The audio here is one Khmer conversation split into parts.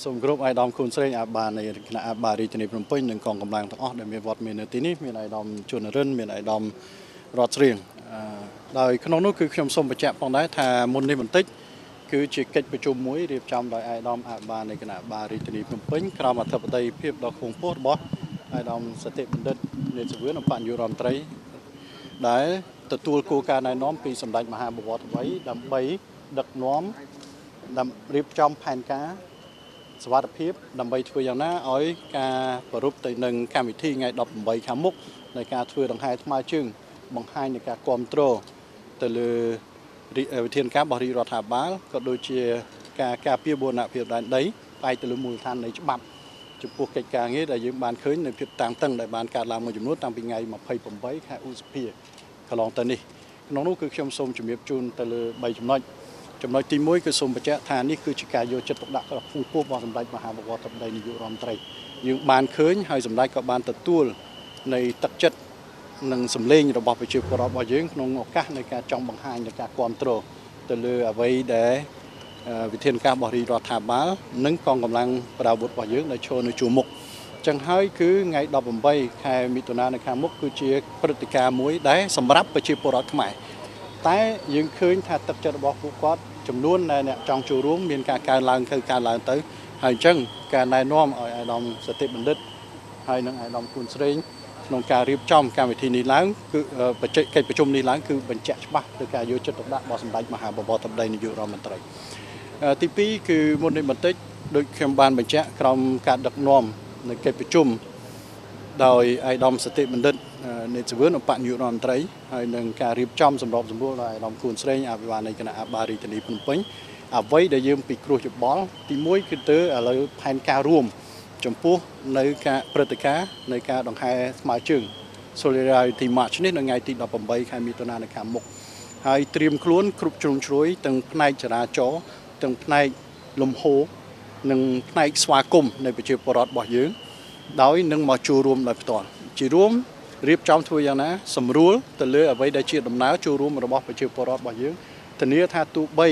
សូមគោរពអាយដាមគុណស្រីអាបានៃគណៈអាបារាជធានីភ្នំពេញនិងកងកម្លាំងទាំងអស់ដែលមានវត្តមាននៅទីនេះមានអាយដាមជួននរិនមានអាយដាមរតស្រៀងដោយក្នុងនោះគឺខ្ញុំសូមបញ្ជាក់ផងដែរថាមុននេះបន្តិចគឺជាកិច្ចប្រជុំមួយរៀបចំដោយអាយដាមអាបានៃគណៈអាបារាជធានីភ្នំពេញក្រោមអធិបតីភាពដ៏ខ្ពង់ខ្ពស់របស់អាយដាមសតិបណ្ឌិតនេតសវឿនបញ្ញរដ្ឋមន្ត្រីដែលទទួលគោលការណ៍ណែនាំពីសម្ដេចមហាបវរថ្មីដើម្បីដឹកនាំរៀបចំផែនការសវត្ថិភាពដើម្បីធ្វើយ៉ាងណាឲ្យការប្រពៃទៅនឹងកម្មវិធីថ្ងៃ18ខាងមុខនៃការធ្វើដង្ហែថ្មើរជើងបង្ហាញនៃការគ្រប់គ្រងទៅលើវិធានការរបស់រាជរដ្ឋាភិបាលក៏ដូចជាការការពារបូរណភាពដែនដីផ្អែកទៅលើមូលដ្ឋាននៃច្បាប់ចំពោះកិច្ចការងារដែលយើងបានឃើញនៅភាពតាំងតឹងដែលបានកើតឡើងមួយចំនួនតាំងពីថ្ងៃ28ខែឧសភាកន្លងទៅនេះក្នុងនោះគឺខ្ញុំសូមជម្រាបជូនទៅលើ3ចំណុចទី1គឺសូមបញ្ជាក់ថានេះគឺជាការយកចិត្តទុកដាក់របស់ខ្ពស់របស់សម្ដេចមហាបវរធិបតីនាយករដ្ឋមន្ត្រីយើងបានឃើញហើយសម្ដេចក៏បានទទួលនៃទឹកចិត្តនិងសម្លេងរបស់ប្រជាពលរដ្ឋរបស់យើងក្នុងឱកាសនៃការចង់បង្ហាញនៃការគ្រប់គ្រងទៅលើអ្វីដែលវិធានការរបស់រាជរដ្ឋាភិបាលនិងកងកម្លាំងប្រដាប់អាវុធរបស់យើងដែលឈរនៅជួរមុខចឹងហើយគឺថ្ងៃ18ខែមិថុនានៅខាងមុខគឺជាព្រឹត្តិការណ៍មួយដែលសម្រាប់ប្រជាពលរដ្ឋខ្មែរតែយើងឃើញថាទឹកចិត្តរបស់ពួកគាត់ចំនួនអ្នកចង់ចូលរួមមានការកើនឡើងទៅហើយអញ្ចឹងការណែនាំឲ្យអាយដាមសតិបណ្ឌិតហើយនិងអាយដាមគូនស្រេងក្នុងការរៀបចំកម្មវិធីនេះឡើងគឺបច្ចេកកិច្ចប្រជុំនេះឡើងគឺបញ្ជាក់ច្បាស់ទៅការយកចិត្តទុកដាក់របស់សម្ដេចមហាបវរធិបតីនាយករដ្ឋមន្ត្រីទី2គឺមុននេះបន្តិចដូចខ្ញុំបានបញ្ជាក់ក្រោមការដឹកនាំនៃកិច្ចប្រជុំដោយអាយដាមសតិបណ្ឌិតនេតសវឿនបញ្ញារដ្ឋមន្ត្រីហើយនឹងការរៀបចំសម្របសម្រួលដោយអាយដាមគូនស្រេងអភិបាលនៃគណៈអាបារាជធានីភ្នំពេញអ្វីដែលយើងពិគ្រោះយោបល់ទី1គឺទៅឥឡូវផែនការរួមចំពោះនៅការព្រឹត្តិការណ៍នៃការដង្ហែស្មើជើង Solidarity March នេះនៅថ្ងៃទី18ខែមិថុនានៅខាងមុខហើយត្រៀមខ្លួនគ្រប់ជ្រុងជ្រោយទាំងផ្នែកចរាចរណ៍ទាំងផ្នែកលំហូរនិងផ្នែកស្វាគមន៍នៃប្រជាពលរដ្ឋរបស់យើងដោយនឹងមកចូលរួមដោយផ្ទាល់ជារួមរៀបចំធ្វើយ៉ាងណាសម្រួលទៅលើអ្វីដែលជាដំណើរចូលរួមរបស់ប្រជាពលរដ្ឋរបស់យើងធានាថាទោះបី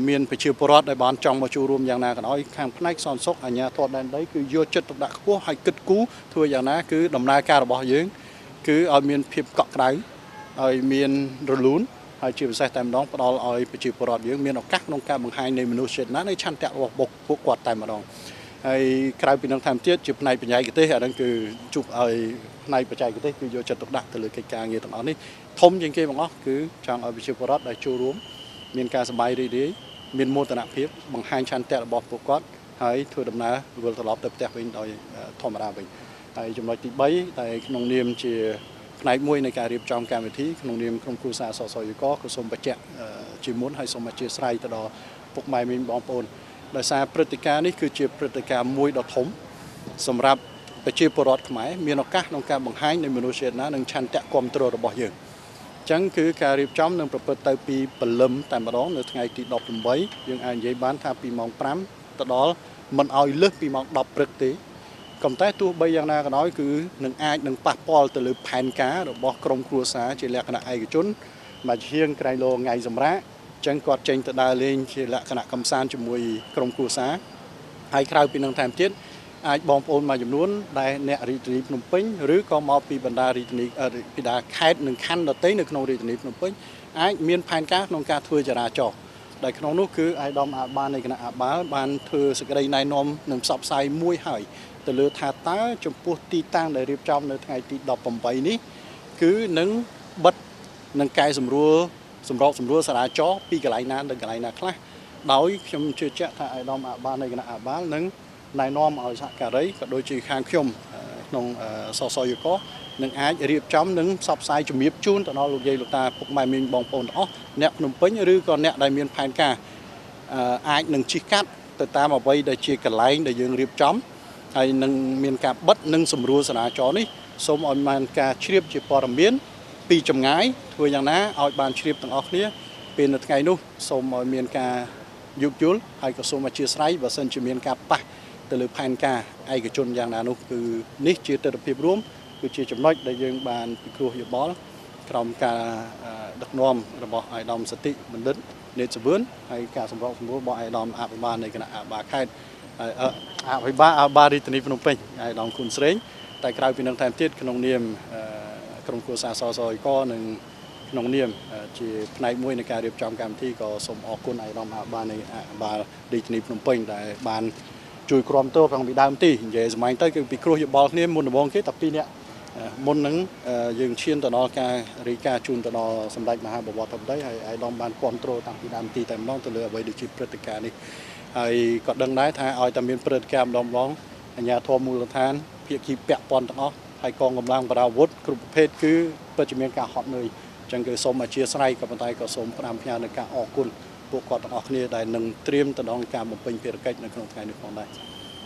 មានប្រជាពលរដ្ឋដែលបានចង់មកចូលរួមយ៉ាងណាក៏ដោយខាងផ្នែកសន្តិសុខអាជ្ញាធរដែនដីគឺយកចិត្តទុកដាក់ខ្ពស់ហើយគិតគូរធ្វើយ៉ាងណាគឺដំណើរការរបស់យើងគឺឲ្យមានភាពកក់ក្ដៅឲ្យមានរលូនហើយជាពិសេសតែម្ដងផ្ដល់ឲ្យប្រជាពលរដ្ឋយើងមានឱកាសក្នុងការបង្ហាញនៃមនុស្សជាតិណានៃឆន្ទៈរបស់ពួកគាត់តែម្ដងហើយក្រៅពីនឹងថែមទៀតជាផ្នែកបច្ចេកទេសអាហ្នឹងគឺជួបឲ្យផ្នែកបច្ចេកទេសគឺយកចិត្តទុកដាក់ទៅលើកិច្ចការងារទាំងអស់នេះធំជាងគេបងអស់គឺចង់ឲ្យប្រជាពលរដ្ឋដែលចូលរួមមានការសប្បាយរីករាយមានមោទនភាពបង្ហាញឆន្ទៈរបស់ពួកគាត់ហើយធ្វើដំណើរវិលត្រឡប់ទៅផ្ទះវិញដោយធម្មតាវិញហើយចំណុចទី3ដែលក្នុងនាមជាផ្នែកមួយនៃការរៀបចំកម្មវិធីក្នុងនាមក្រុមគ្រួសារសសយកក៏សូមបញ្ជាក់ជាមុនហើយសូមអធិស្ឋានទៅដល់ពុកម៉ែមីងបងប្អូនដោយសារព្រឹត្តិការណ៍នេះគឺជាព្រឹត្តិការណ៍មួយដ៏ធំសម្រាប់ប្រជាពលរដ្ឋខ្មែរមានឱកាសក្នុងការបង្ហាញនៃមនុស្សជាតិណានិងឆន្ទៈគ្រប់គ្រងរបស់យើងអញ្ចឹងគឺការរៀបចំនឹងប្រព្រឹត្តទៅពីព្រលឹមតែម្ដងនៅថ្ងៃទី18យើងអាចនិយាយបានថាពីម៉ោង5ទៅដល់មិនឲ្យលើសពីម៉ោង10ព្រឹកទេក៏តែទោះបីយ៉ាងណាក៏ដោយគឺនឹងអាចនឹងប៉ះពាល់ទៅលើផែនការរបស់ក្រុមគ្រួសារជាលក្ខណៈឯកជនមកជាងក្រៃលោថ្ងៃសម្រាប់ចឹងគាត់ចេញទៅដើរលេងជាលក្ខណៈកំសាន្តជាមួយក្រុមគ្រួសារហើយក្រៅពីនឹងថែមទៀតអាចបងប្អូនមួយចំនួនដែលអ្នករាជធានីភ្នំពេញឬក៏មកពីបណ្ដារាជធានីពីដាខេត្តនិងខណ្ឌដទៃនៅក្នុងរាជធានីភ្នំពេញអាចមានផែនការក្នុងការធ្វើចរាចរណ៍ដែលក្នុងនោះគឺអាយដាមអាបាលនៃគណៈអាបាលបានធ្វើសេចក្តីណែនាំនិងផ្សព្វផ្សាយមួយហើយទៅលើថាតើចំពោះទីតាំងដែលរៀបចំនៅថ្ងៃទី18នេះគឺនឹងបិទនឹងកែសម្រួលសម្របសម្រួលចរាចរណ៍ពីកន្លែងណាទៅកន្លែងណាខ្លះដោយខ្ញុំជឿជាក់ថាអាយដាមអាបាលនៃគណៈអាបាលនឹងណែនាំឲ្យសហការីក៏ដូចជាខាងខ្ញុំក្នុងសសយកនឹងអាចរៀបចំនិងផ្សព្វផ្សាយជំរាបជូនទៅដល់លោកយាយលោកតាពុកម៉ែមីងបងប្អូនទាំងអស់អ្នកភ្នំពេញឬក៏អ្នកដែលមានផែនការអាចនឹងជិះកាត់ទៅតាមអ្វីដែលជាកន្លែងដែលយើងរៀបចំហើយនឹងមានការបិទនិងសម្រួលចរាចរណ៍នេះសូមឲ្យមានការជ្រាបជាព័ត៌មានពីចម្ងាយធ្វើយ៉ាងណាឲ្យបានជ្រាបទាំងអស់គ្នាពេលនៅថ្ងៃនោះសូមឲ្យមានការយោគយល់ហើយក៏សូមអធិស្ឋានបើសិនជាមានការប៉ះទៅលើផែនការឯកជនយ៉ាងណានោះគឺនេះជាទស្សនវិជ្ជារួមគឺជាចំណុចដែលយើងបានពិគ្រោះយោបល់ក្រោមការដឹកនាំរបស់អាយដាមសតិបណ្ឌិតនេតសវឿនហើយការសម្របសម្រួលរបស់អាយដាមអភិបាលនៃគណៈអាបាខេត្ត វិបាអាបារីធានីភ្នំពេញឯកឧត្តមគុណស្រេងតែក្រៅពីនឹងថែមទៀតក្នុងនាមក្រុមគ្រួសារសសអកនិងក្នុងនាមជាផ្នែកមួយនៃការរៀបចំកម្មវិធីក៏សូមអរគុណឯកឧត្តមអាបានៃអាបារាជធានីភ្នំពេញដែលបានជួយគ្រប់គ្រងតាំងពីដើមទីនិយាយសម្ញទៅគឺពីគ្រោះយោបល់គ្នាមុនដំបូងគេតែ2នាក់មុននឹងយើងឈានទៅដល់ការរីកាជូនទៅដល់សម្ដេចមហាបវរធិបតីហើយឯកឧត្តមបានគ្រប់គ្រងតាំងពីដើមទីតែម្ដងទៅលើអ្វីដែលជាព្រឹត្តិការណ៍នេះហើយក៏ដឹងដែរថាឲ្យតែមានព្រឹត្តិការណ៍ម្ដងអាជ្ញាធរមូលដ្ឋានភាគីពាក់ព័ន្ធទាំងអស់ហើយកងកម្លាំងបរាវុធគ្រប់ប្រភេទគឺពិតជាមានការហត់នឿយអញ្ចឹងគឺសូមអធិស្ឋានក៏ប៉ុន្តែក៏សូមផ្ដាំផ្ញើនៅការអរគុណពួកគាត់ទាំងអស់គ្នាដែលនឹងត្រៀមទៅដល់ការបំពេញភារកិច្ចនៅក្នុងថ្ងៃនេះផងដែរ